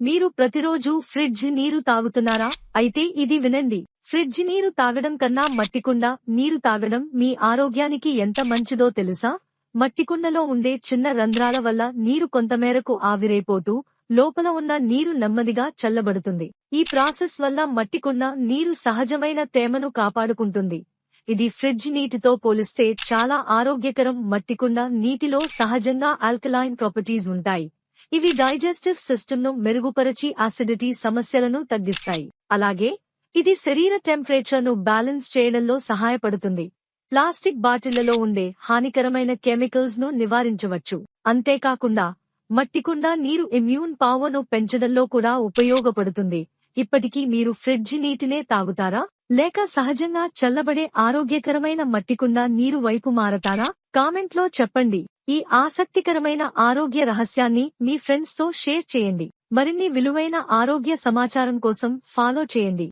మీరు ప్రతిరోజు ఫ్రిడ్జ్ నీరు తాగుతున్నారా? అయితే ఇది వినండి. ఫ్రిడ్జ్ నీరు తాగడం కన్నా మట్టికుండ నీరు తాగడం మీ ఆరోగ్యానికి ఎంత మంచిదో తెలుసా? మట్టికుండలో ఉండే చిన్న రంధ్రాల వల్ల నీరు కొంతమేరకు ఆవిరైపోతూ లోపల ఉన్న నీరు నెమ్మదిగా చల్లబడుతుంది. ఈ ప్రాసెస్ వల్ల మట్టికుండ నీరు సహజమైన తేమను కాపాడుకుంటుంది. ఇది ఫ్రిడ్జ్ నీటితో పోలిస్తే చాలా ఆరోగ్యకరం. మట్టికుండ నీటిలో సహజంగా ఆల్కలైన్ ప్రాపర్టీస్ ఉంటాయి. ఇవి డైజెస్టివ్ సిస్టమ్ను మెరుగుపరచి అసిడిటీ సమస్యలను తగ్గిస్తాయి. అలాగే ఇది శరీర టెంపరేచర్ను బ్యాలెన్స్ చేయడంలో సహాయపడుతుంది. ప్లాస్టిక్ బాటిళ్లలో ఉండే హానికరమైన కెమికల్స్ ను నివారించవచ్చు. అంతేకాకుండా మట్టికుండ నీరు ఇమ్యూన్ పవర్ను పెంచడంలో కూడా ఉపయోగపడుతుంది. ఇప్పటికీ మీరు ఫ్రిడ్జ్ నీటినే తాగుతారా? లేక సహజంగా చల్లబడే ఆరోగ్యకరమైన మట్టికుండ నీరు వైపు మారతారా? కామెంట్లో చెప్పండి. ఈ ఆసక్తికరమైన ఆరోగ్య రహస్యాన్ని మీ ఫ్రెండ్స్ తో షేర్ చేయండి. మరిన్ని విలువైన ఆరోగ్య సమాచారం కోసం ఫాలో చేయండి.